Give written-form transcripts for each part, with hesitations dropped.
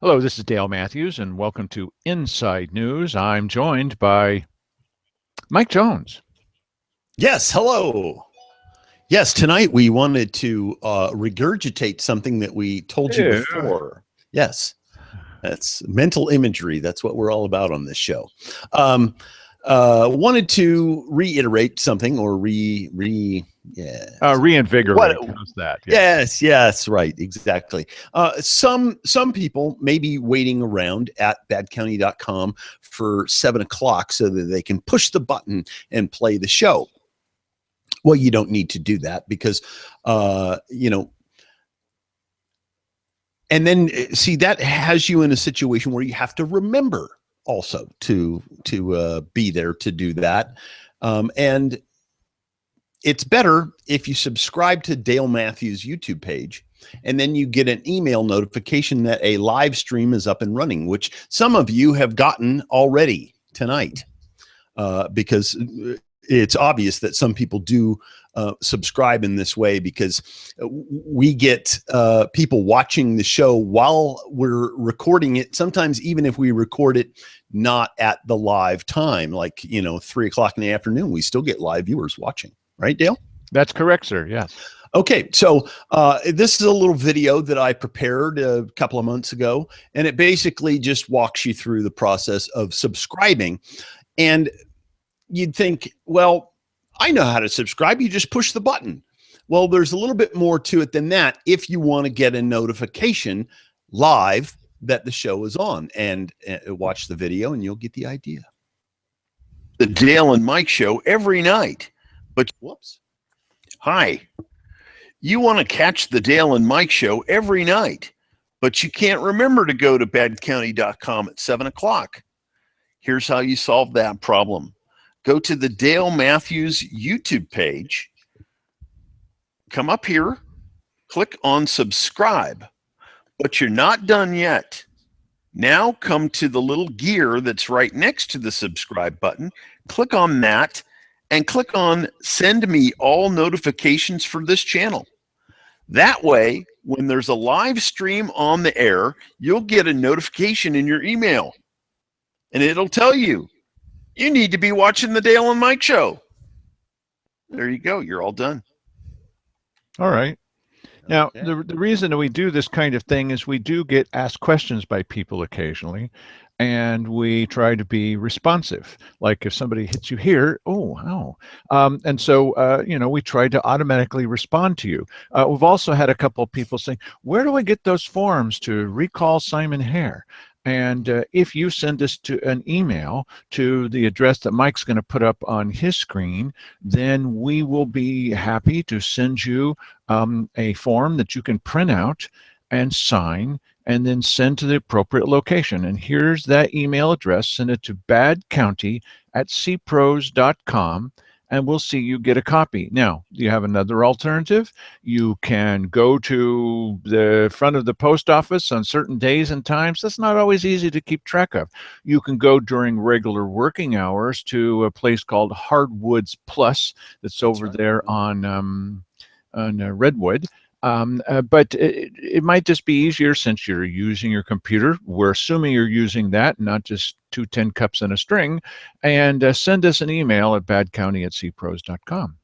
Hello, this is Dale Matthews, and welcome to Inside News. I'm joined by Mike Jones. Yes, hello. Yes, tonight we wanted to regurgitate something that we told you before. Yes, that's mental imagery. That's what we're all about on this show. Wanted to reiterate something or Reinvigorate. How's that? Yes, right, exactly. Some people may be waiting around at badcounty.com for 7 o'clock so that they can push the button and play the show. Well, you don't need to do that because, and then see, that has you in a situation where you have to remember also to be there to do that. And it's better if you subscribe to Dale Matthews YouTube page, and then you get an email notification that a live stream is up and running, which some of you have gotten already tonight, because it's obvious that some people do subscribe in this way, because we get people watching the show while we're recording it. Sometimes even if we record it not at the live time, like 3 o'clock in the afternoon, we still get live viewers watching. Right, Dale? That's correct, sir. Yes. Okay, so this is a little video that I prepared a couple of months ago, and it basically just walks you through the process of subscribing. And you'd think, well, I know how to subscribe. You just push the button. Well, there's a little bit more to it than that if you want to get a notification live that the show is on, and watch the video and you'll get the idea. The Dale and Mike show every night. But whoops. Hi. You want to catch the Dale and Mike show every night, but you can't remember to go to badcounty.com at 7 o'clock. Here's how you solve that problem. Go to the Dale Matthews YouTube page, come up here, click on subscribe, but you're not done yet. Now come to the little gear that's right next to the subscribe button, click on that, and click on send me all notifications for this channel. That way, when there's a live stream on the air, you'll get a notification in your email, and it'll tell you, you need to be watching the Dale and Mike show. There you go. You're all done. All right. Now, the reason that we do this kind of thing is we do get asked questions by people occasionally, and we try to be responsive. Like if somebody hits you here, and so, we try to automatically respond to you. We've also had a couple of people saying, where do I get those forms to recall Simon Hare? And if you send us to an email to the address that Mike's going to put up on his screen, then we will be happy to send you a form that you can print out and sign and then send to the appropriate location. And here's that email address. Send it to badcounty@cpros.com. and we'll see you get a copy. Now, you have another alternative. You can go to the front of the post office on certain days and times. That's not always easy to keep track of. You can go during regular working hours to a place called Hardwoods Plus that's over there on Redwood. But it might just be easier since you're using your computer. We're assuming you're using that, not just 2 10 cups and a string. And send us an email at badcounty@cpros.com.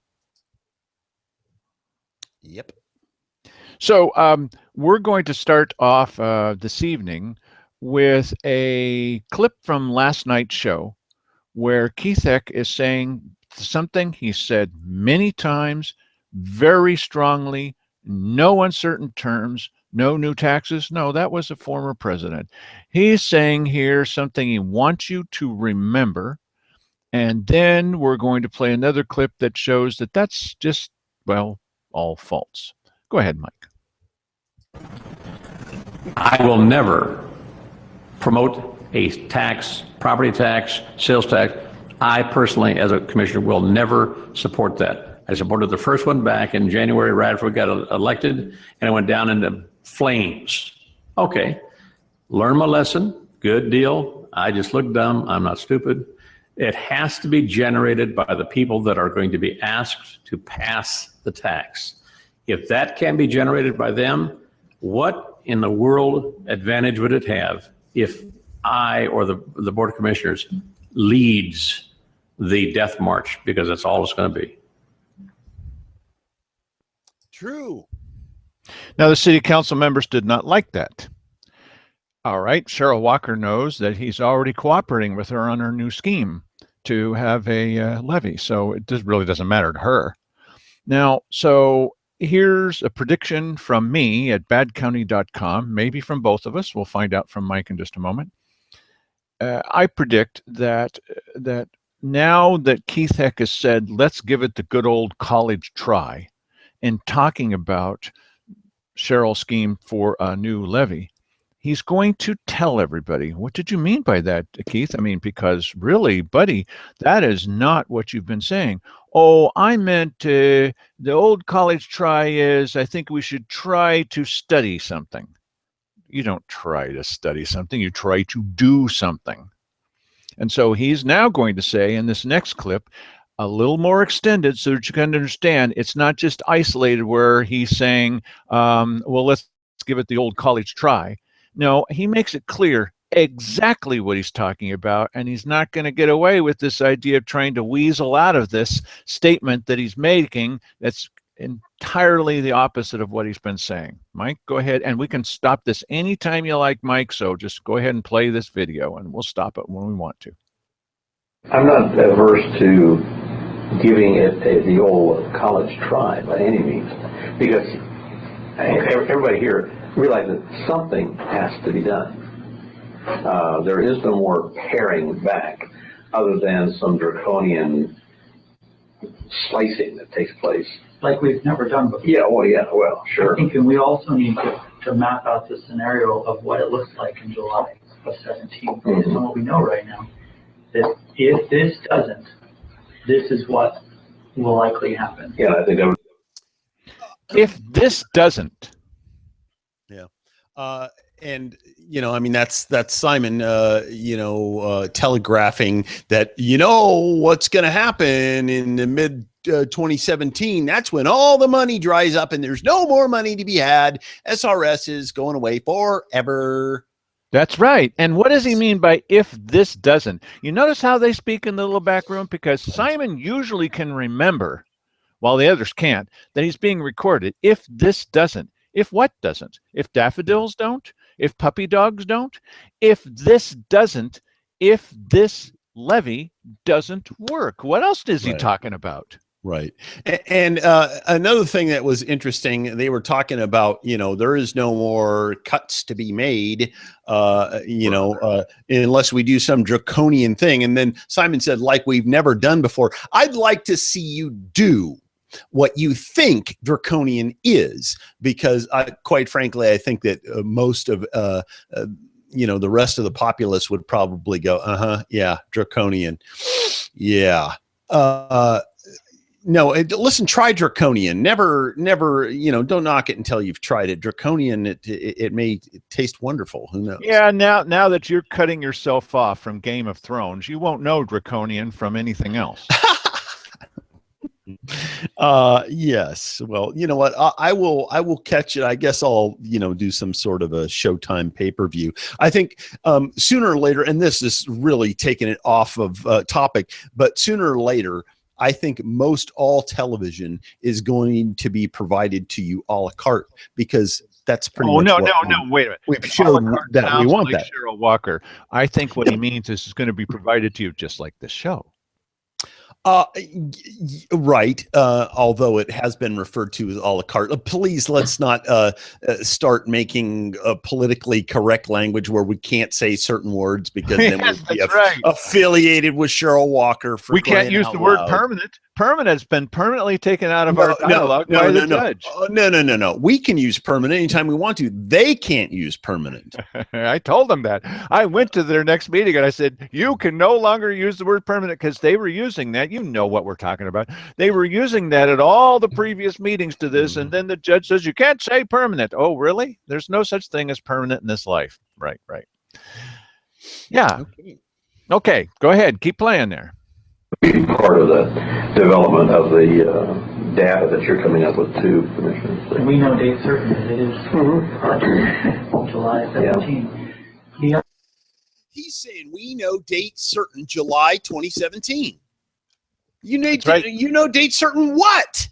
Yep. So we're going to start off this evening with a clip from last night's show where Keith Eck is saying something he said many times, very strongly. No uncertain terms, no new taxes. No, that was a former president. He's saying here something he wants you to remember. And then we're going to play another clip that shows that that's just, well, all false. Go ahead, Mike. I will never promote a tax, property tax, sales tax. I personally, as a commissioner, will never support that. I supported the first one back in January, right after we got elected, and it went down into flames. Okay, learn my lesson, good deal. I just look dumb, I'm not stupid. It has to be generated by the people that are going to be asked to pass the tax. If that can be generated by them, what in the world advantage would it have if I or the Board of Commissioners leads the death march? Because that's all it's going to be. True. Now, the city council members did not like that. All right, Cheryl Walker knows that he's already cooperating with her on her new scheme to have a levy, so it really doesn't matter to her. Now, so here's a prediction from me at badcounty.com, maybe from both of us. We'll find out from Mike in just a moment. I predict that now that Keith Heck has said, let's give it the good old college try, in talking about Cheryl's scheme for a new levy, he's going to tell everybody, what did you mean by that, Keith? I mean, because really, buddy, that is not what you've been saying. Oh, I meant the old college try is, I think we should try to study something. You don't try to study something, you try to do something. And so he's now going to say in this next clip, a little more extended so that you can understand it's not just isolated where he's saying, well, let's give it the old college try. No, he makes it clear exactly what he's talking about, and he's not going to get away with this idea of trying to weasel out of this statement that he's making that's entirely the opposite of what he's been saying. Mike, go ahead, and we can stop this anytime you like, Mike, so just go ahead and play this video, and we'll stop it when we want to. I'm not averse to giving it the old college try by any means, because everybody here realizes that something has to be done. There is no more paring back other than some draconian slicing that takes place. Like we've never done before. Yeah, well, sure. I think, and we also need to map out the scenario of what it looks like in July of 17, based on what we know right now. That if this doesn't, this is what will likely happen. Yeah, I think that would. If this doesn't. Yeah. And, you know, I mean, that's Simon, telegraphing that, what's going to happen in the mid 2017. That's when all the money dries up and there's no more money to be had. SRS is going away forever. That's right. And what does he mean by if this doesn't? You notice how they speak in the little back room? Because Simon usually can remember, while the others can't, that he's being recorded. If this doesn't. If what doesn't? If daffodils don't? If puppy dogs don't? If this doesn't, if this levy doesn't work. What else is he talking about? Right. And another thing that was interesting, they were talking about, there is no more cuts to be made, unless we do some draconian thing. And then Simon said, like we've never done before. I'd like to see you do what you think draconian is, because quite frankly, I think that most of, the rest of the populace would probably go, yeah, draconian. Yeah. No, listen, try draconian. Never, don't knock it until you've tried it. Draconian, it may taste wonderful. Who knows? Yeah, now that you're cutting yourself off from Game of Thrones, you won't know draconian from anything else. Yes. Well, you know what? I will catch it. I guess I'll, do some sort of a Showtime pay-per-view. I think sooner or later, and this is really taking it off of topic, but sooner or later, I think most all television is going to be provided to you a la carte, because that's pretty much no, wait a minute. We've showed that we want like that. Cheryl Walker. I think what he means is it's going to be provided to you just like this show. Right. Although it has been referred to as a la carte. Please, let's not start making a politically correct language where we can't say certain words, because then we'll be affiliated with Cheryl Walker. We can't use the word permanent. Permanent has been permanently taken out of our dialogue by the judge. No. We can use permanent anytime we want to. They can't use permanent. I told them that. I went to their next meeting and I said, you can no longer use the word permanent, because they were using that. You know what we're talking about. They were using that at all the previous meetings to this. And then the judge says, you can't say permanent. Oh, really? There's no such thing as permanent in this life. Right. Yeah. Okay. Go ahead. Keep playing there. Part of the development of the data that you're coming up with too, Commissioner. And we know date certain that it is July 17. The He's saying we know date certain July 2017. You need That's right. you know date certain what?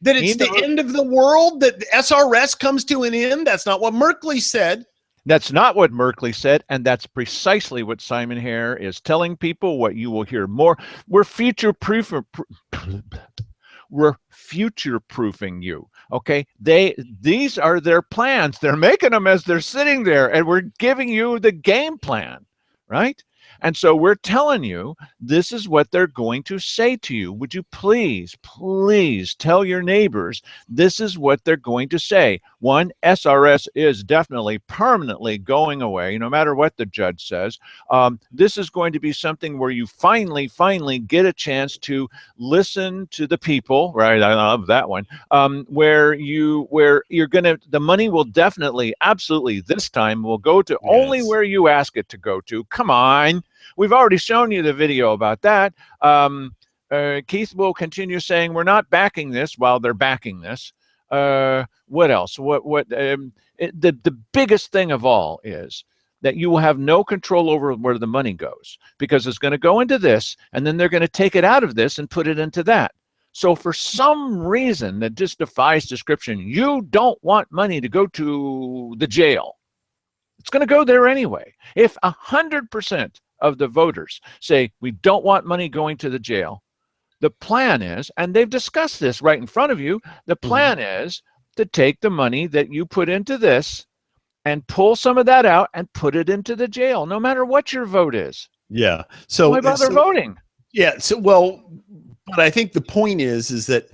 That it's the end of the world, that the SRS comes to an end? That's not what Merkley said. That's not what Merkley said, and that's precisely what Simon Hare is telling people, what you will hear more. We're future-proofing you, okay? These are their plans. They're making them as they're sitting there, and we're giving you the game plan, right? And so we're telling you, this is what they're going to say to you. Would you please, please tell your neighbors this is what they're going to say. One, SRS is definitely permanently going away, no matter what the judge says. This is going to be something where you finally get a chance to listen to the people, right? I love that one. Where you're going to, the money will definitely, absolutely, this time will go to only where you ask it to go to. Come on. We've already shown you the video about that. Keith will continue saying we're not backing this while they're backing this. What else? The biggest thing of all is that you will have no control over where the money goes, because it's going to go into this, and then they're going to take it out of this and put it into that. So for some reason that just defies description, you don't want money to go to the jail. It's going to go there anyway. If 100% of the voters say we don't want money going to the jail, the plan is, and they've discussed this right in front of you, the plan is to take the money that you put into this and pull some of that out and put it into the jail, no matter what your vote is. Yeah. So why bother voting? Yeah. So, well, but I think the point is that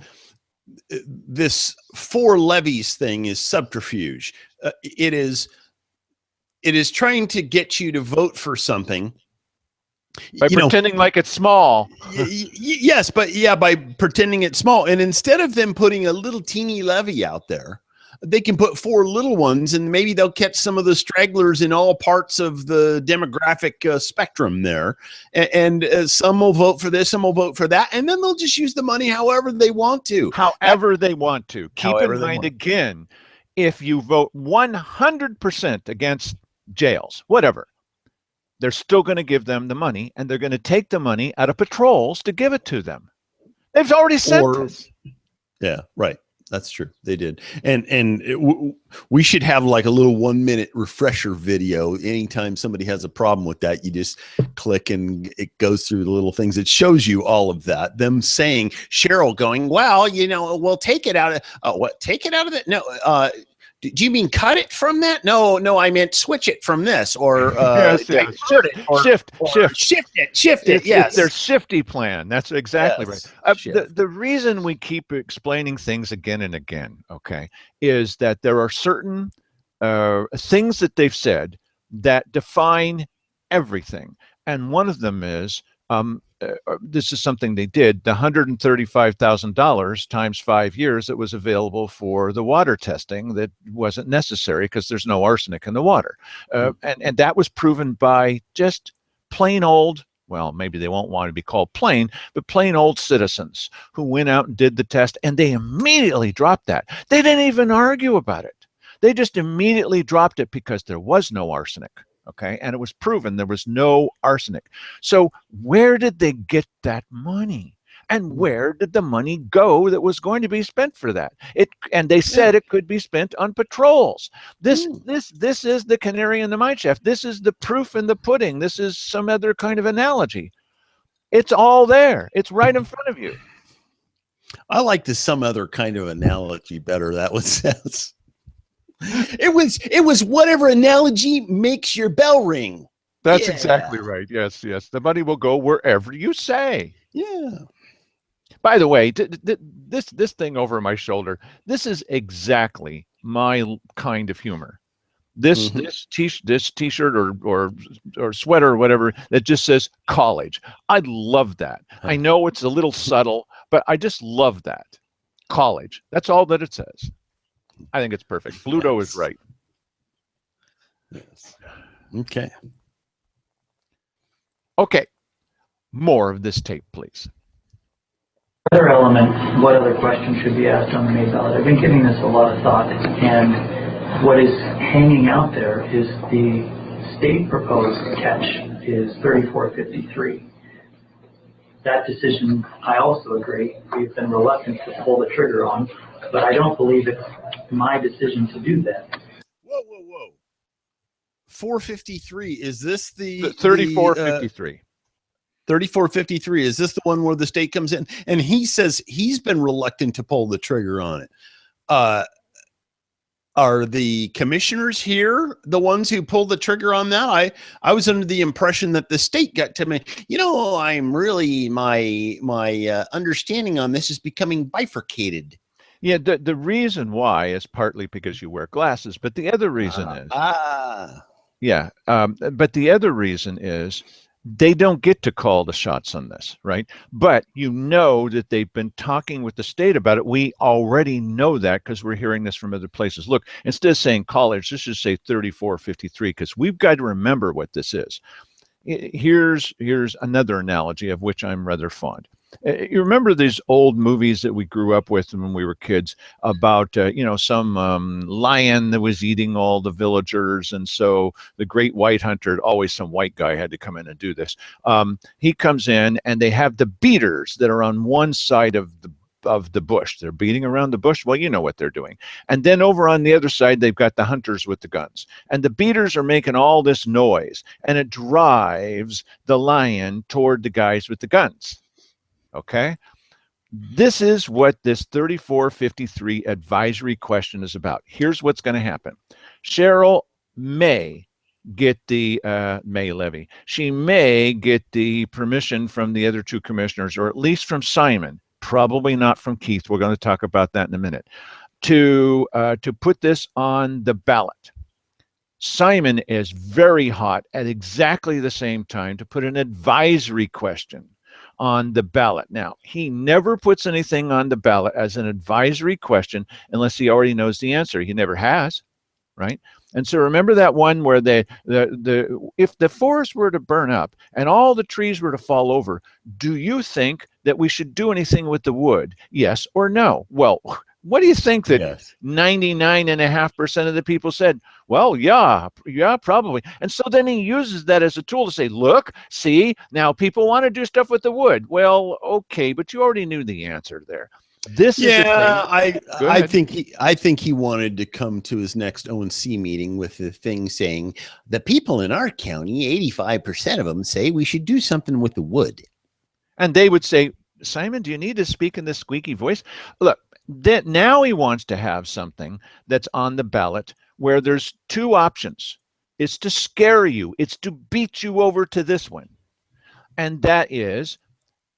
this 4 levies thing is subterfuge. It is trying to get you to vote for something by pretending like it's small. Yes, but yeah, by pretending it's small. And instead of them putting a little teeny levy out there, they can put 4 little ones, and maybe they'll catch some of the stragglers in all parts of the demographic spectrum there. And some will vote for this, some will vote for that, and then they'll just use the money however they want to. However they want to. Keep in mind, again, if you vote 100% against jails, whatever, they're still going to give them the money, and they're going to take the money out of patrols to give it to them. They've already said this. Yeah, right. That's true. They did. And we should have like a little 1-minute refresher video. Anytime somebody has a problem with that, you just click and it goes through the little things. It shows you all of that. Them saying, Cheryl going, well, we'll take it out of, what? Take it out of it? No, do you mean cut it from that? No, I meant switch it from this, or shift it. Shift it. Yes, it's their shifty plan. That's exactly right. The reason we keep explaining things again and again, okay, is that there are certain things that they've said that define everything, and one of them is this is something they did, the $135,000 times 5 years that was available for the water testing that wasn't necessary because there's no arsenic in the water. And that was proven by just plain old, well, maybe they won't want to be called plain, but plain old citizens who went out and did the test, and they immediately dropped that. They didn't even argue about it. They just immediately dropped it because there was no arsenic. Okay, and it was proven there was no arsenic. So where did they get that money? And where did the money go that was going to be spent for that? And they said it could be spent on patrols. This is the canary in the mine shaft. This is the proof in the pudding. This is some other kind of analogy. It's all there. It's right in front of you. I like the some other kind of analogy better. That one sounds. It was whatever analogy makes your bell ring. That's exactly right. Yes. The money will go wherever you say. Yeah. By the way, this thing over my shoulder, this is exactly my kind of humor. This t-shirt or sweater or whatever that just says college. I love that. I know it's a little subtle, but I just love that. College. That's all that it says. I think it's perfect. Bluto is right. Yes. Okay. Okay. More of this tape, please. other element, what other question should be asked on the May ballot? I've been giving this a lot of thought, and what is hanging out there is the state proposed catch is 3453. That decision, I also agree, we've been reluctant to pull the trigger on, but I don't believe it's my decision to do that. Whoa. 453, is this the 3453? 3453, is this the one where the state comes in? And he says he's been reluctant to pull the trigger on it. Are the commissioners here the ones who pulled the trigger on that? I was under the impression that the state got to me. I'm really my understanding on this is becoming bifurcated. Yeah, the reason why is partly because you wear glasses, but the other reason but the other reason is they don't get to call the shots on this, right? But that they've been talking with the state about it. We already know that because we're hearing this from other places. Look, instead of saying college, let's just say 3453, because we've got to remember what this is. Here's another analogy of which I'm rather fond. You remember these old movies that we grew up with when we were kids about, some lion that was eating all the villagers. And so the great white hunter, always some white guy had to come in and do this. He comes in and they have the beaters that are on one side of the bush. They're beating around the bush. Well, you know what they're doing. And then over on the other side, they've got the hunters with the guns. And the beaters are making all this noise. And it drives the lion toward the guys with the guns. Okay, this is what this 3453 advisory question is about. Here's what's going to happen. Cheryl may get the May Levy. She may get the permission from the other two commissioners, or at least from Simon, probably not from Keith. We're going to talk about that in a minute, to put this on the ballot. Simon is very hot at exactly the same time to put an advisory question on the ballot. Now, he never puts anything on the ballot as an advisory question unless he already knows the answer. He never has, right? And so remember that one where if the forest were to burn up and all the trees were to fall over, do you think that we should do anything with the wood? Yes or no? Well, what do you think that 99.5% of the people said? Well, yeah, probably. And so then he uses that as a tool to say, look, see, now people want to do stuff with the wood. Well, okay, but you already knew the answer there. This is I think he wanted to come to his next ONC meeting with the thing saying the people in our county, 85% of them say we should do something with the wood. And they would say, Simon, do you need to speak in this squeaky voice? Look, that now he wants to have something that's on the ballot where there's two options. It's to scare you. It's to beat you over to this one. And that is,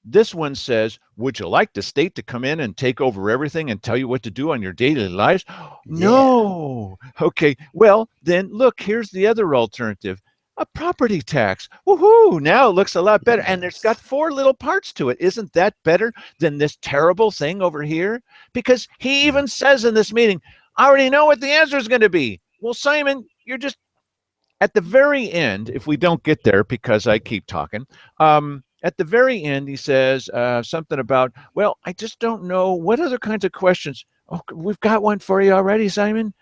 this one says, would you like the state to come in and take over everything and tell you what to do on your daily lives? No. Okay. Well, then look, here's the other alternative. A property tax. Woohoo! Now it looks a lot better. And it's got 4 little parts to it. Isn't that better than this terrible thing over here? Because he even says in this meeting, I already know what the answer is going to be. Well, Simon, you're just at the very end, if we don't get there because I keep talking, at the very end, he says something about, well, I just don't know what other kinds of questions. Oh, we've got one for you already, Simon.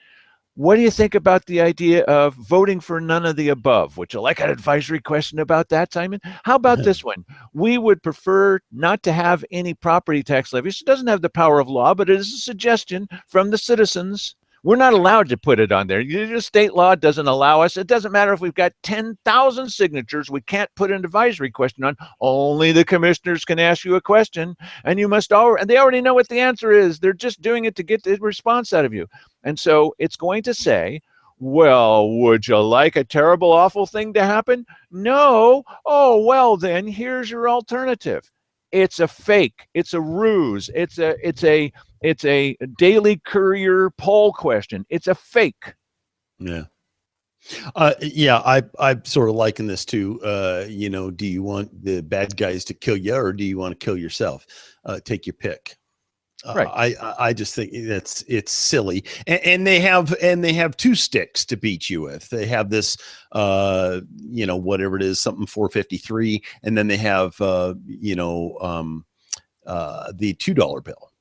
What do you think about the idea of voting for none of the above? Would you like an advisory question about that, Simon? How about this one? We would prefer not to have any property tax levies. It doesn't have the power of law, but it is a suggestion from the citizens. We're not allowed to put it on there. The state law doesn't allow us. It doesn't matter if we've got 10,000 signatures. We can't put an advisory question on. Only the commissioners can ask you a question, and you must and they already know what the answer is. They're just doing it to get the response out of you. And so it's going to say, well, would you like a terrible, awful thing to happen? No. Oh, well, then here's your alternative. It's a fake. It's a ruse. It's a Daily Courier poll question. It's a fake. Yeah. I sort of liken this to, do you want the bad guys to kill you or do you want to kill yourself? Take your pick. Right. I just think it's silly, and they have 2 sticks to beat you with. They have this, whatever it is, something 453, and then they have, the $2 bill.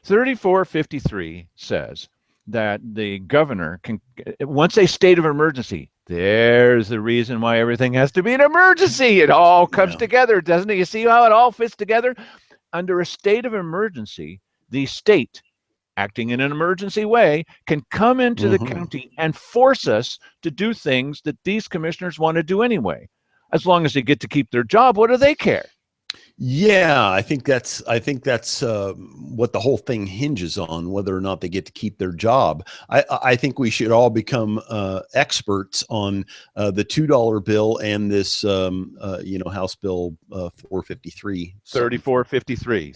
3453 says that the governor can, once a state of emergency, there's the reason why everything has to be an emergency. It all comes together, doesn't it? You see how it all fits together? Under a state of emergency, the state, acting in an emergency way, can come into the county and force us to do things that these commissioners want to do anyway. As long as they get to keep their job, what do they care? Yeah, I think that's what the whole thing hinges on, whether or not they get to keep their job. I think we should all become experts on the $2 bill and this House Bill 453. 3453.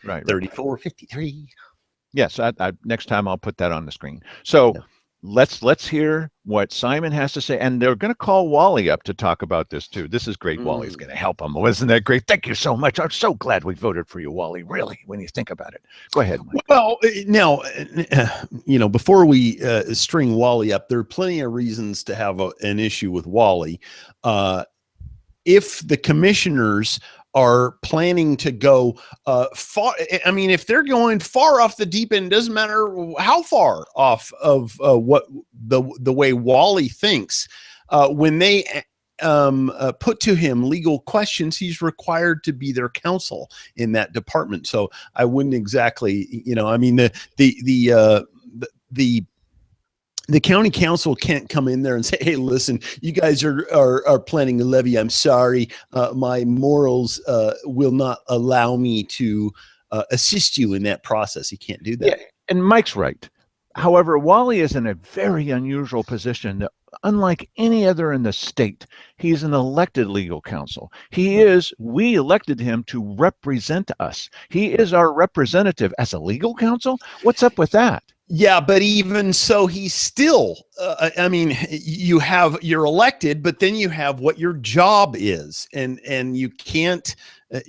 Right. 3453. Yes, next time I'll put that on the screen. So let's hear what Simon has to say, and they're going to call Wally up to talk about this too. This is great. Wally's going to help him. Wasn't that great? Thank you so much. I'm so glad we voted for you, Wally. Really, when you think about it. Go ahead, Mike. Well, now, before we string Wally up, there are plenty of reasons to have an issue with Wally. If the commissioners are planning to go far, I mean, if they're going far off the deep end, doesn't matter how far off of what the way Wally thinks, when they put to him legal questions, he's required to be their counsel in that department. So I wouldn't exactly, I mean, the county council can't come in there and say, hey, listen, you guys are planning a levy. I'm sorry. My morals will not allow me to assist you in that process. He can't do that. Yeah, and Mike's right. However, Wally is in a very unusual position that, unlike any other in the state, he's an elected legal counsel. We elected him to represent us. He is our representative as a legal counsel. What's up with that? Yeah, but even so, he's still, I mean, you're elected, but then you have what your job is. And you can't, if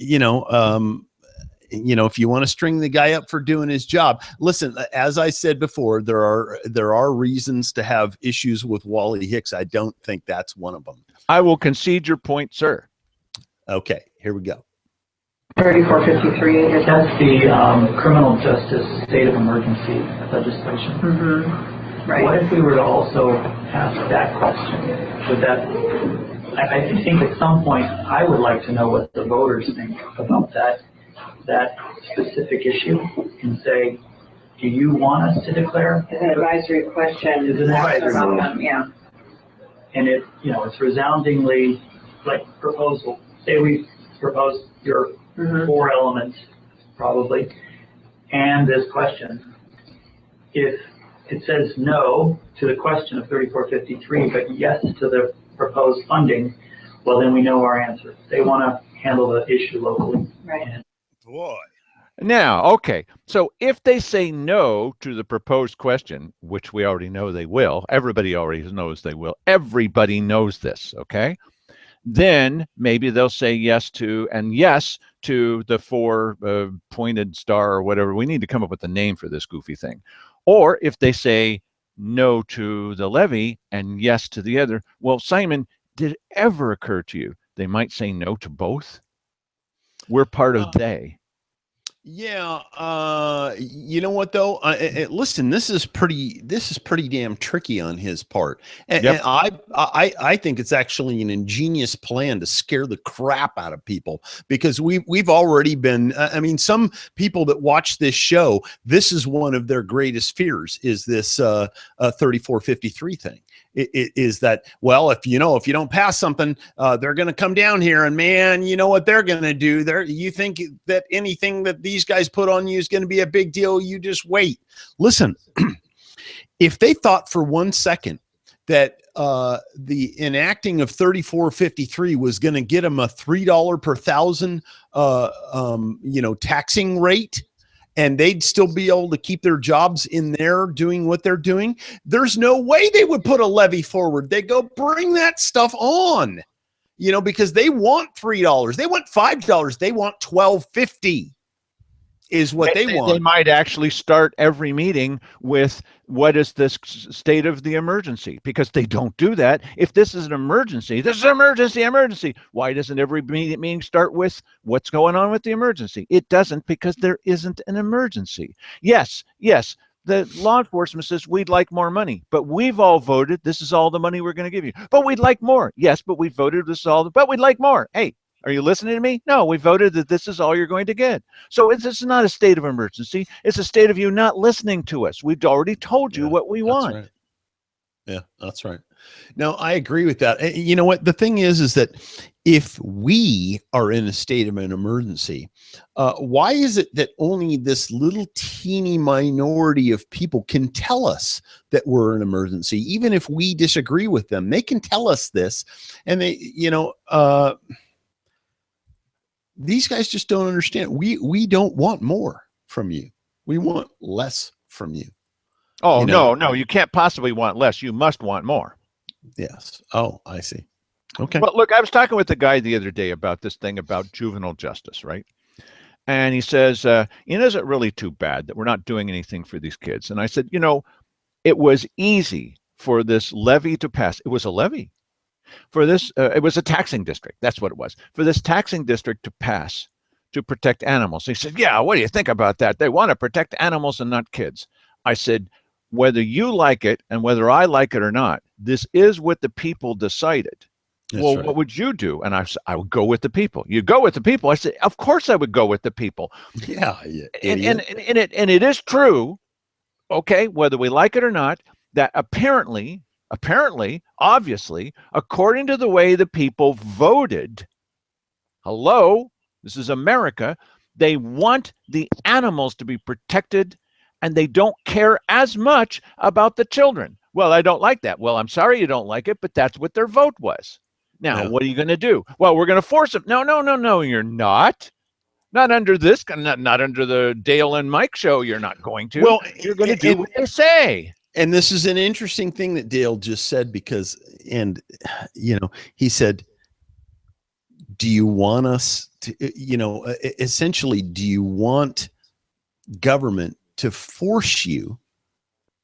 you want to string the guy up for doing his job, listen, as I said before, there are reasons to have issues with Wally Hicks. I don't think that's one of them. I will concede your point, sir. Okay, here we go. 3453. That's the criminal justice state of emergency legislation. Right. What if we were to also ask that question? Would that? I think at some point I would like to know what the voters think about that specific issue, and say, do you want us to declare? It's an advisory question. It's an advisory question. Yeah. And it's resoundingly like proposal. Say we propose your 4 elements, probably, and this question. If it says no to the question of 3453, but yes to the proposed funding, well, then we know our answer. They want to handle the issue locally. Right. Boy. Now, okay, so if they say no to the proposed question, which we already know they will, everybody already knows they will, everybody knows this, okay? Then maybe they'll say yes to the 4 pointed star or whatever. We need to come up with a name for this goofy thing. Or if they say no to the levy and yes to the other, well, Simon, did it ever occur to you they might say no to both? We're part of they. Yeah, you know what though? Listen, this is pretty damn tricky on his part, and I think it's actually an ingenious plan to scare the crap out of people, because we've already been. I mean, some people that watch this show, this is one of their greatest fears, is this 3453 thing. It is that, well, if you don't pass something, they're going to come down here, and man, you know what they're going to do? You think that anything that these guys put on you is going to be a big deal? You just wait. Listen, if they thought for 1 second that the enacting of 3453 was going to get them a $3 per thousand, taxing rate, and they'd still be able to keep their jobs in there doing what they're doing, there's no way they would put a levy forward. They go, bring that stuff on, because they want $3. They want $5. They want $12.50. is what they want. They might actually start every meeting with, what is this state of the emergency? Because they don't do that. If this is an emergency, this is an emergency. Why doesn't every meeting start with, what's going on with the emergency? It doesn't, because there isn't an emergency. Yes, the law enforcement says, we'd like more money, but we've all voted, this is all the money we're going to give you. But we'd like more. Yes, but we voted this all, but we'd like more. Hey, are you listening to me? No, we voted that this is all you're going to get. So it's not a state of emergency. It's a state of you not listening to us. We've already told you what we want. Right. Yeah, that's right. No, I agree with that. You know what? The thing is that if we are in a state of an emergency, why is it that only this little teeny minority of people can tell us that we're in an emergency? Even if we disagree with them, they can tell us this. And they, these guys just don't understand. We don't want more from you. We want less from you. Oh, no, you can't possibly want less. You must want more. Yes. Oh, I see. Okay. Well, look, I was talking with the guy the other day about this thing about juvenile justice, right? And he says, is it really too bad that we're not doing anything for these kids? And I said, it was easy for this levy to pass. It was a levy. For this, it was a taxing district. That's what it was. For this taxing district to pass to protect animals. He said, yeah, what do you think about that? They want to protect animals and not kids. I said, whether you like it and whether I like it or not, this is what the people decided. That's well, right. What would you do? And I said, I would go with the people. You go with the people. I said, of course I would go with the people. Yeah. And it is true, okay, whether we like it or not, that apparently, obviously, according to the way the people voted, this is America, they want the animals to be protected and they don't care as much about the children. Well, I don't like that. Well, I'm sorry you don't like it, but that's what their vote was. Now, what are you going to do? Well, we're going to force them. No, you're not. Not under this, not under the Dale and Mike show. You're not going to. Well, you're going to do what they say. And this is an interesting thing that Dale just said, because, he said, do you want us to, essentially, do you want government to force you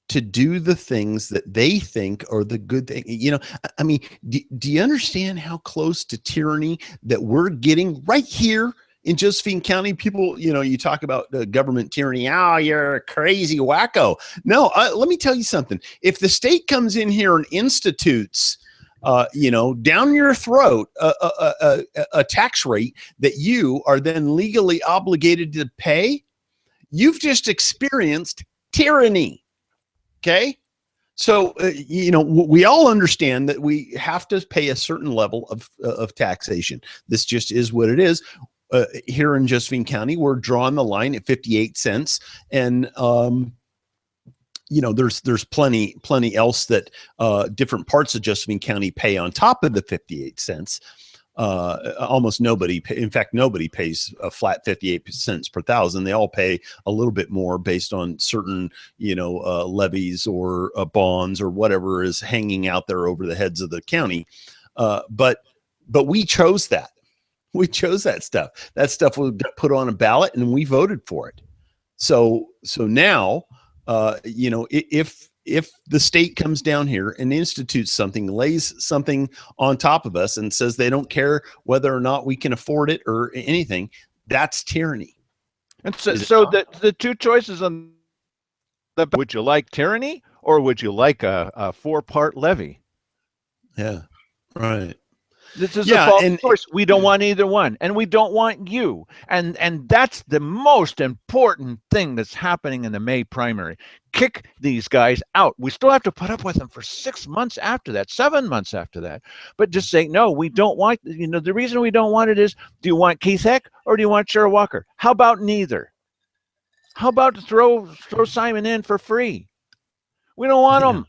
to do the things that they think are the good thing? Do you understand how close to tyranny that we're getting right here in Josephine County? People, you talk about government tyranny. Oh, you're a crazy wacko. No, let me tell you something. If the state comes in here and institutes, down your throat, a tax rate that you are then legally obligated to pay, you've just experienced tyranny. Okay. So, we all understand that we have to pay a certain level of taxation. This just is what it is. Here in Josephine County, we're drawing the line at 58 cents. And, there's plenty else that different parts of Josephine County pay on top of the 58 cents. Almost nobody, in fact, nobody pays a flat 58 cents per thousand. They all pay a little bit more based on certain, levies or bonds or whatever is hanging out there over the heads of the county. But we chose that. We chose that stuff. That stuff was put on a ballot and we voted for it. So now, if the state comes down here and institutes something, lays something on top of us and says they don't care whether or not we can afford it or anything, that's tyranny. And so the two choices on the, would you like tyranny or would you like a 4-part levy? Yeah, right. This is a false choice. We don't want either one, and we don't want you. And that's the most important thing that's happening in the May primary. Kick these guys out. We still have to put up with them for 6 months after that, 7 months after that. But just say, no, we don't want, the reason we don't want it is, do you want Keith Heck or do you want Cheryl Walker? How about neither? How about to throw Simon in for free? We don't want them.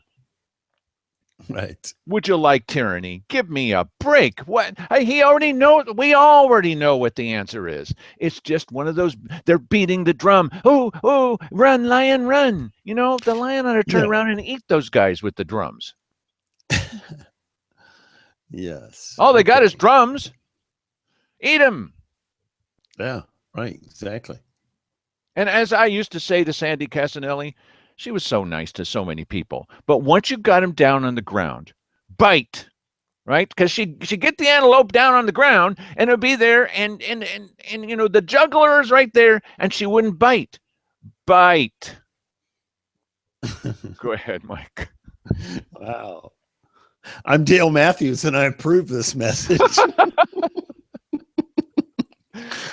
Right. Would you like tyranny? Give me a break. What? He already knows. We already know what the answer is. It's just one of those. They're beating the drum. Oh, run, lion, run. The lion ought to turn around and eat those guys with the drums. Yes. All they got is drums. Eat them. Yeah. Right. Exactly. And as I used to say to Sandy Casanelli, she was so nice to so many people. But once you got him down on the ground, bite, right? Because she'd get the antelope down on the ground and it'd be there, and you know, the juggler is right there, and she wouldn't bite. Bite. Go ahead, Mike. Wow. I'm Dale Matthews, and I approve this message.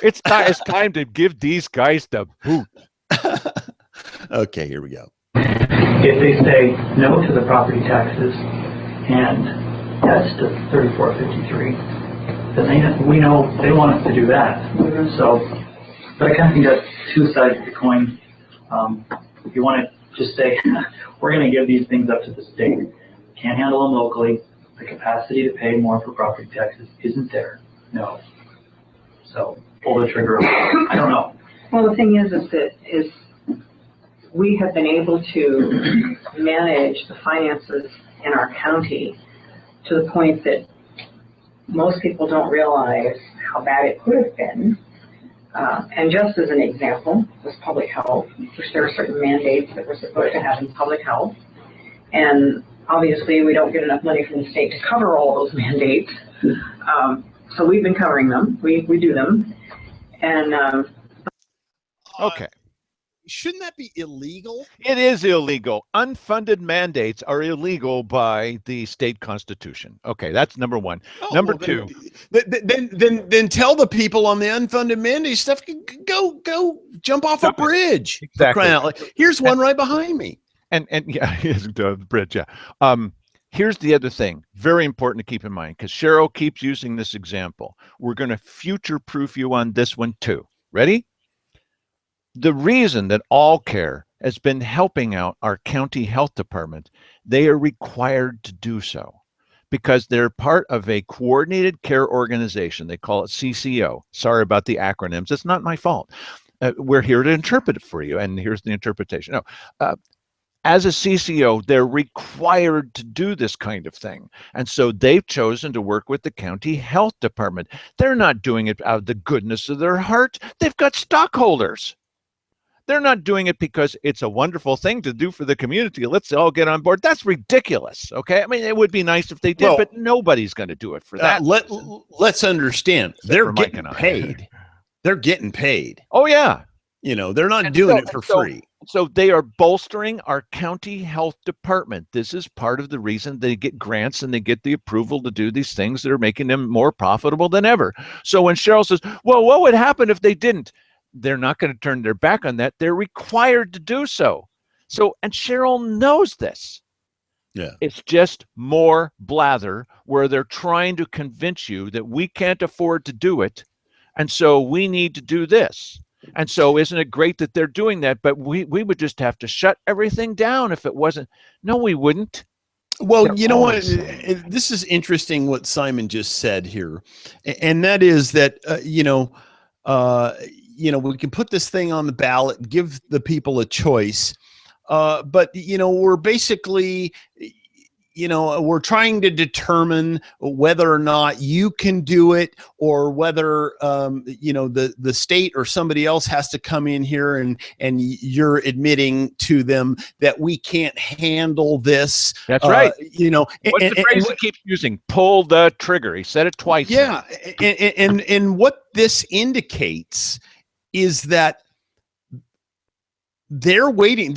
It's time to give these guys the boot. Okay, here we go. If they say no to the property taxes and yes to 3453, then we know they want us to do that. So, but I kind of think that's two sides of the coin. If you want to just say, we're going to give these things up to the state, can't handle them locally, the capacity to pay more for property taxes isn't there. No. So pull the trigger. I don't know. Well, the thing is we have been able to manage the finances in our county to the point that most people don't realize how bad it could have been. And just as an example, was public health, which there are certain mandates that we're supposed to have in public health. And obviously we don't get enough money from the state to cover all those mandates. So we've been covering them. We do them. And okay. Shouldn't that be illegal? It is illegal. Unfunded mandates are illegal by the state constitution. Okay, that's number one. Oh, number well, two. Then tell the people on the unfunded mandate stuff, go jump off a bridge. Exactly. Here's one right behind me. And yeah, the bridge. Yeah. Here's the other thing, very important to keep in mind, because Cheryl keeps using this example. We're going to future-proof you on this one too. Ready? The reason that All Care has been helping out our county health department, they are required to do so because they're part of a coordinated care organization. They call it CCO. Sorry about the acronyms. It's not my fault. We're here to interpret it for you, and here's the interpretation. No, as a CCO, they're required to do this kind of thing. And so they've chosen to work with the county health department. They're not doing it out of the goodness of their heart. They've got stockholders. They're not doing it because it's a wonderful thing to do for the community. Let's all get on board. That's ridiculous. Okay. I mean, it would be nice if they did, but nobody's going to do it for that. Let's understand. They're getting paid. They're getting paid. Oh, yeah. You know, they're not doing it for free. So they are bolstering our county health department. This is part of the reason they get grants and they get the approval to do these things that are making them more profitable than ever. So when Cheryl says, well, what would happen if they didn't? They're not going to turn their back on that. They're required to do so. So, and Cheryl knows this. Yeah. It's just more blather where they're trying to convince you that we can't afford to do it. And so we need to do this. And so isn't it great that they're doing that? But we would just have to shut everything down if it wasn't. No, we wouldn't. Well, you know what? This is interesting what Simon just said here. And that is that, we can put this thing on the ballot, give the people a choice. But, we're basically, we're trying to determine whether or not you can do it or whether, the state or somebody else has to come in here and you're admitting to them that we can't handle this. That's right. What's the phrase he keeps using? Pull the trigger. He said it twice. Yeah. And what this indicates is that they're waiting.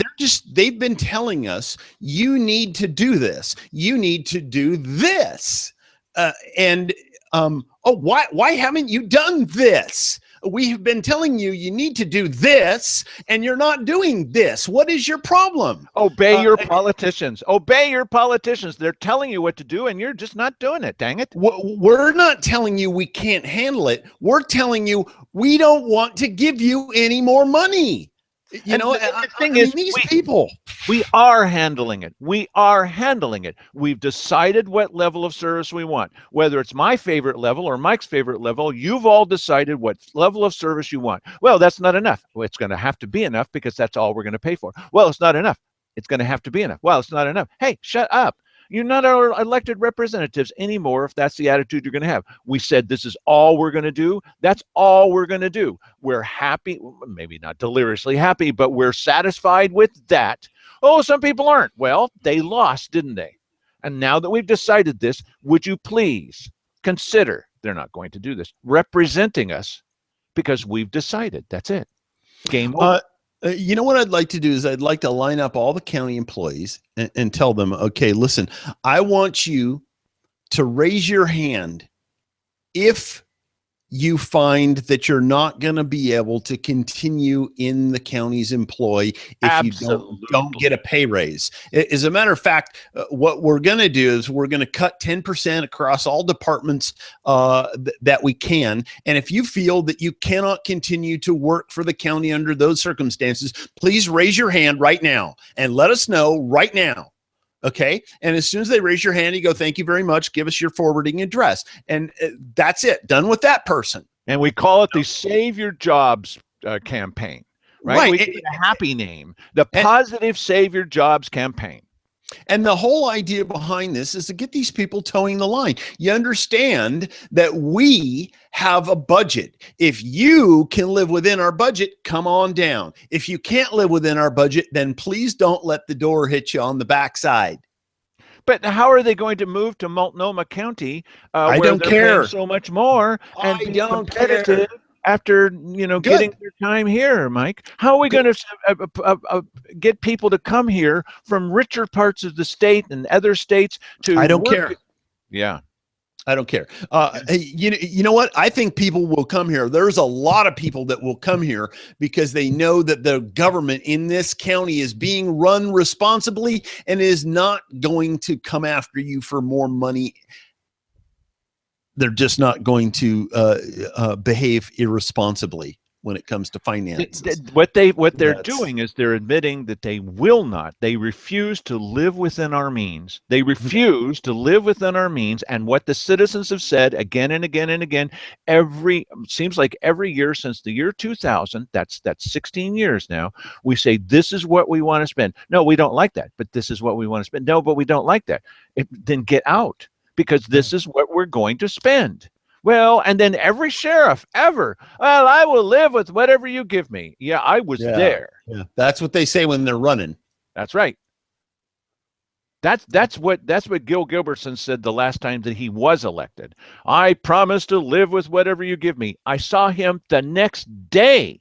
They've been telling us, you need to do this. You need to do this. Why haven't you done this? We have been telling you, you need to do this, and you're not doing this. What is your problem? Obey your politicians. Obey your politicians. They're telling you what to do, and you're just not doing it. Dang it. We're not telling you we can't handle it. We're telling you we don't want to give you any more money. The thing is, these people. We are handling it. We are handling it. We've decided what level of service we want. Whether it's my favorite level or Mike's favorite level, you've all decided what level of service you want. Well, that's not enough. Well, it's going to have to be enough because that's all we're going to pay for. Well, it's not enough. It's going to have to be enough. Well, it's not enough. Hey, shut up. You're not our elected representatives anymore if that's the attitude you're going to have. We said this is all we're going to do. That's all we're going to do. We're happy, maybe not deliriously happy, but we're satisfied with that. Oh, some people aren't. Well, they lost, didn't they? And now that we've decided this, would you please consider, they're not going to do this, representing us because we've decided. That's it. Game over. You know what I'd like to do is I'd like to line up all the county employees and tell them, okay, listen, I want you to raise your hand if you find that you're not going to be able to continue in the county's employ if you don't get a pay raise. As a matter of fact, what we're going to do is we're going to cut 10% across all departments that we can. And if you feel that you cannot continue to work for the county under those circumstances, please raise your hand right now and let us know right now. Okay. And as soon as they raise your hand, you go, thank you very much. Give us your forwarding address. And that's it. Done with that person. And we call it the Save Your Jobs campaign, right? We give it a happy name, the Positive Save Your Jobs campaign. And the whole idea behind this is to get these people towing the line. You understand that we have a budget. If you can live within our budget, come on down. If you can't live within our budget, then please don't let the door hit you on the backside. But how are they going to move to Multnomah County I where don't they're care. paying so much more and I be don't competitive care. after, you know, Good. getting their time here, Mike? How are we going to get people to come here from richer parts of the state and other states to I don't work? care. Yeah. I don't care. You know what? I think people will come here. There's a lot of people that will come here because they know that the government in this county is being run responsibly and is not going to come after you for more money. They're just not going to behave irresponsibly when it comes to finances. What they're doing is they're admitting that they will not. They refuse to live within our means. They refuse to live within our means. And what the citizens have said again and again and again, seems like every year since the year 2000, that's 16 years now, we say, this is what we want to spend. No, we don't like that, but this is what we want to spend. No, but we don't like that. Then get out, because this is what we're going to spend. Well, and then every sheriff ever, well, I will live with whatever you give me. Yeah, I was there. Yeah. That's what they say when they're running. That's right. That's what Gil Gilbertson said the last time that he was elected. I promise to live with whatever you give me. I saw him the next day.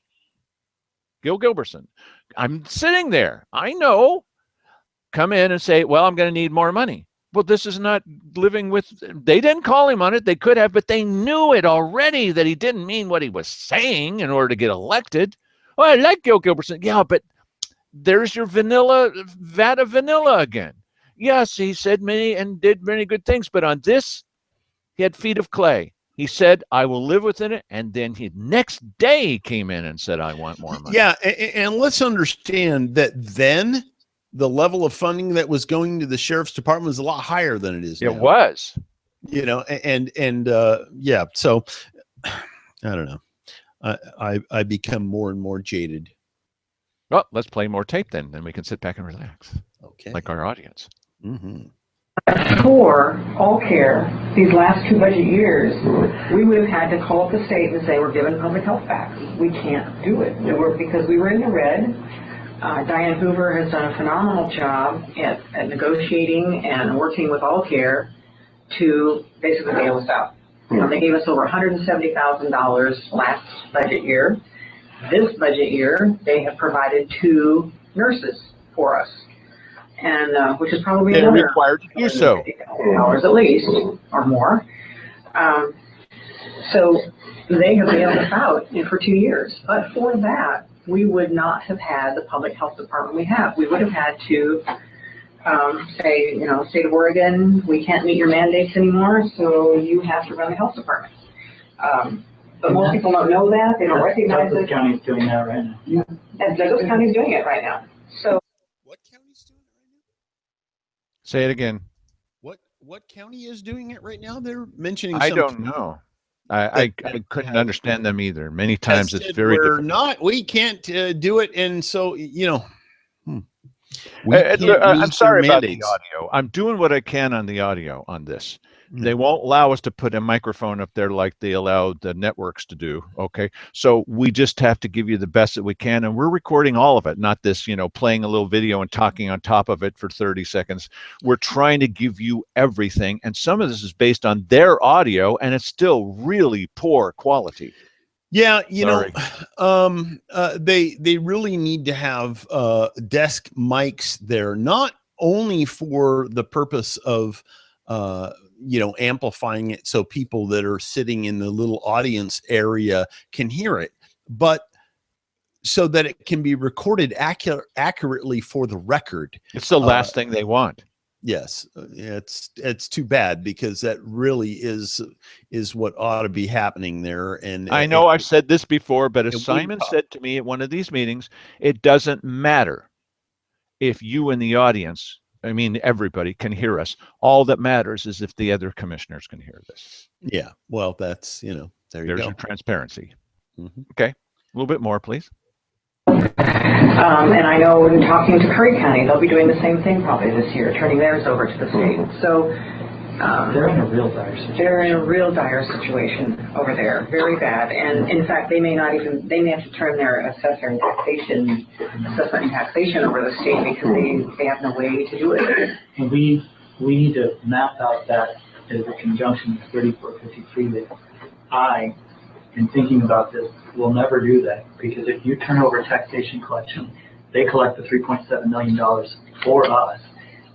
Gil Gilbertson. I'm sitting there. I know. Come in and say, well, I'm going to need more money. Well, this is not living with, they didn't call him on it. They could have, but they knew it already that he didn't mean what he was saying in order to get elected. Well, I like Gil Gilbertson. Yeah, but there's your vat of vanilla again. Yes, he said many and did many good things, but on this, he had feet of clay. He said, I will live within it. And then next day he came in and said, I want more money. Yeah. And let's understand that then the level of funding that was going to the sheriff's department was a lot higher than it is now. It was. You know, yeah. So I don't know. I become more and more jaded. Well, let's play more tape then we can sit back and relax. Okay. Like our audience. Mm-hmm. For all care, these last 2 budget years, we would have had to call up the state and say, we're giving public health back. We can't do it. Because we were in the red. Diane Hoover has done a phenomenal job at negotiating and working with All Care to basically bail us out. They gave us over $170,000 last budget year. This budget year, they have provided 2 nurses for us, and which is probably They're another required to do so. $50,000 at least or more. So they have bailed us out for 2 years. But for that, we would not have had the public health department we have. We would have had to say, you know, state of Oregon, we can't meet your mandates anymore, so you have to run the health department. But most people don't know that. They don't recognize Douglas it. County's doing that right now. Yeah. And Douglas County's doing it right now. So What county's doing it right now? Say it again. What county is doing it right now? They're mentioning I something. don't know. I couldn't understand them either. Many times it's very difficult. We can't do it. And so, you know, We can't I'm meet sorry their about the mandates. audio. I'm doing what I can on the audio on this. Mm. They won't allow us to put a microphone up there like they allowed the networks to do. Okay. So we just have to give you the best that we can. And we're recording all of it, not this, playing a little video and talking on top of it for 30 seconds. We're trying to give you everything. And some of this is based on their audio, and it's still really poor quality. Yeah, Sorry. they really need to have desk mics there, not only for the purpose of amplifying it so people that are sitting in the little audience area can hear it, but so that it can be recorded accurately for the record. It's the last thing they want. Yes, it's too bad, because that really is what ought to be happening there. And I know I've said this before, but as Simon said to me at one of these meetings, it doesn't matter if you in the audience, I mean, everybody can hear us. All that matters is if the other commissioners can hear this. Yeah, well, that's, there you There's go. your transparency. Mhm. Okay, a little bit more, please. And I know in talking to Curry County, they'll be doing the same thing probably this year, turning theirs over to the state. So They're in a real dire situation. they're in a real dire situation over there, very bad. And in fact, they may have to turn their assessment and taxation over to the state, because they have no way to do it. And we need to map out that as a conjunction with 3453 that I, in thinking about this, will never do that, because if you turn over taxation collection, they collect the $3.7 million for us,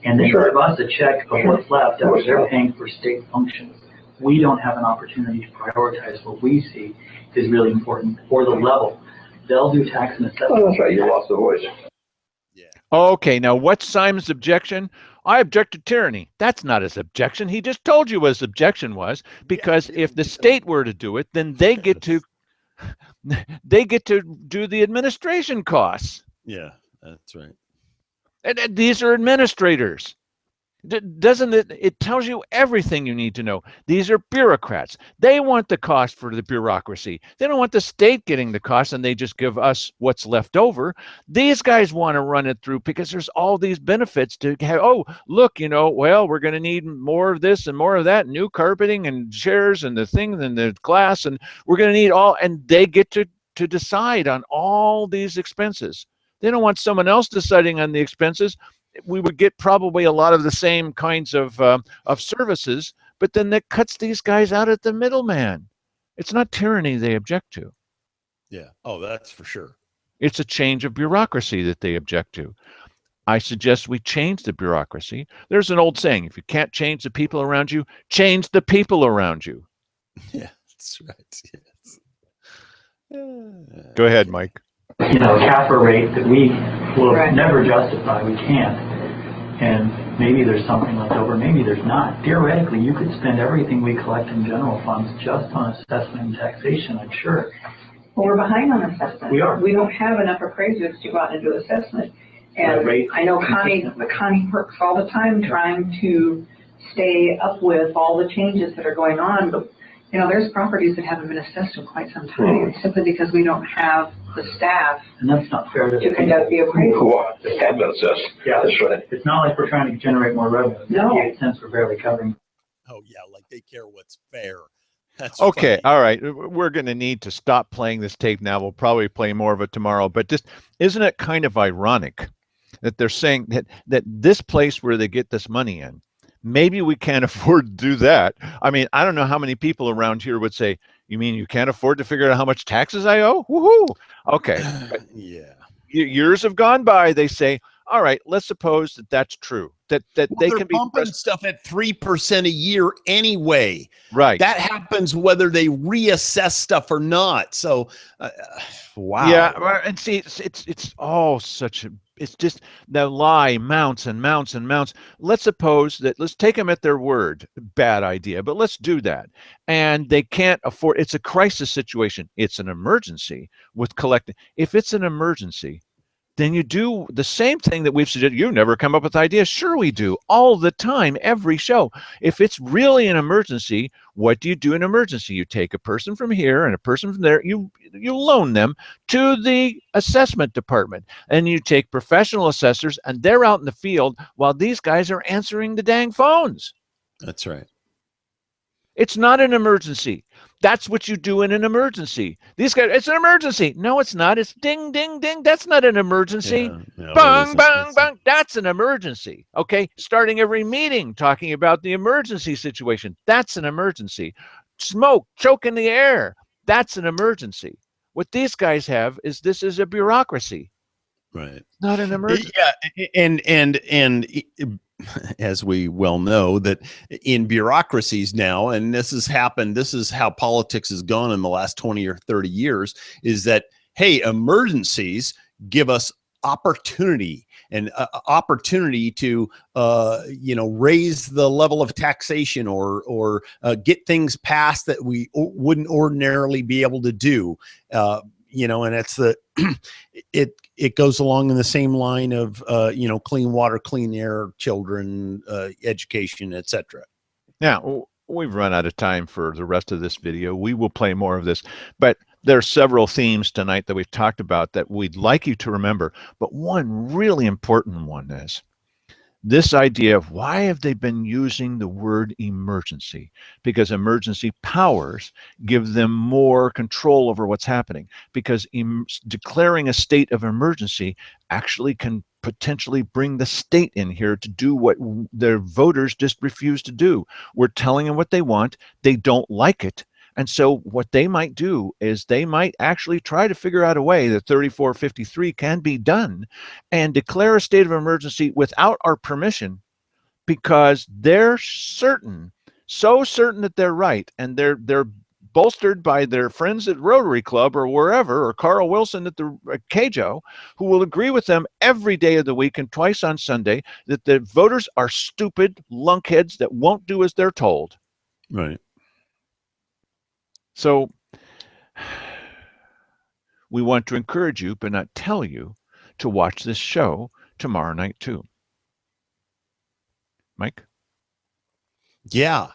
and they give us a check of what's left after they're paying for state functions. We don't have an opportunity to prioritize what we see is really important, or the level. They'll do tax and assessment. Oh, that's right, you lost the voice. Okay, now what's Simon's objection? I object to tyranny. That's not his objection. He just told you what his objection was, because if the state were to do it, then they get to do the administration costs. Yeah, that's right. And these are administrators. Doesn't it? It tells you everything you need to know. These are bureaucrats. They want the cost for the bureaucracy. They don't want the state getting the cost, and they just give us what's left over. These guys want to run it through because there's all these benefits to have. Oh, look, well, we're going to need more of this and more of that, new carpeting and chairs and the things and the glass, and we're going to need all, and they get to decide on all these expenses. They don't want someone else deciding on the expenses. We would get probably a lot of the same kinds of services, but then that cuts these guys out at the middleman. It's not tyranny they object to. Yeah. Oh, that's for sure. It's a change of bureaucracy that they object to. I suggest we change the bureaucracy. There's an old saying, if you can't change the people around you, change the people around you. Yeah, that's right. Yes. Go ahead, Mike. CAFR rate that we will Right. never justify, we can't. And maybe there's something left over, maybe there's not. Theoretically, you could spend everything we collect in general funds just on assessment and taxation, I'm sure. Well, we're behind on assessment. We are. We don't have enough appraisers to go out and do assessment. And Right. I know Connie works all the time trying to stay up with all the changes that are going on, but there's properties that haven't been assessed in quite some time, simply because we don't have the staff And that's not fair to the to conduct the appraisal. Well, they have been assessed. Yeah. That's right. It's not like we're trying to generate more revenue. No. 58 cents we're barely covering. Oh, yeah, like they care what's fair. That's Okay, funny. all right. We're going to need to stop playing this tape now. We'll probably play more of it tomorrow. But just isn't it kind of ironic that they're saying that this place where they get this money in, maybe we can't afford to do that. I mean, I don't know how many people around here would say, you mean you can't afford to figure out how much taxes I owe? Woohoo! Okay. Yeah. Years have gone by. They say, all right, let's suppose that that's true. That Well, they they're can be pumping stuff at 3% a year anyway. right. That happens whether they reassess stuff or not. So, wow. Yeah, well, and see, it's all such a. It's just the lie mounts and mounts and mounts. Let's suppose that, let's take them at their word. Bad idea, but let's do that. And they can't afford. It's a crisis situation. It's an emergency with collecting. If it's an emergency, then you do the same thing that we've suggested. You never come up with ideas. Sure we do, all the time, every show. If it's really an emergency, what do you do in an emergency? You take a person from here and a person from there, you loan them to the assessment department, and you take professional assessors, and they're out in the field while these guys are answering the dang phones. That's right. It's not an emergency. That's what you do in an emergency. These guys, it's an emergency. No, it's not. It's ding, ding, ding. That's not an emergency. Bang, bang, bang. That's an emergency. Okay. Starting every meeting talking about the emergency situation. That's an emergency. Smoke, choke in the air. That's an emergency. What these guys have is this is a bureaucracy. Right. Not an emergency. Yeah. And as we well know, that in bureaucracies now, and this has happened, this is how politics has gone in the last 20 or 30 years, is that, hey, emergencies give us opportunity and opportunity to, raise the level of taxation or get things passed that we wouldn't ordinarily be able to do. And it's the, it goes along in the same line of, clean water, clean air, children, education, etc. Now, we've run out of time for the rest of this video. We will play more of this, but there are several themes tonight that we've talked about that we'd like you to remember. But one really important one is this idea of why have they been using the word emergency? Because emergency powers give them more control over what's happening. Because declaring a state of emergency actually can potentially bring the state in here to do what their voters just refuse to do. We're telling them what they want. They don't like it. And so what they might do is they might actually try to figure out a way that 3453 can be done and declare a state of emergency without our permission, because they're certain, so certain that they're right, and they're bolstered by their friends at Rotary Club or wherever, or Carl Wilson at the CAJO, who will agree with them every day of the week and twice on Sunday, that the voters are stupid lunkheads that won't do as they're told. Right. So we want to encourage you, but not tell you, to watch this show tomorrow night too. Mike? Yeah.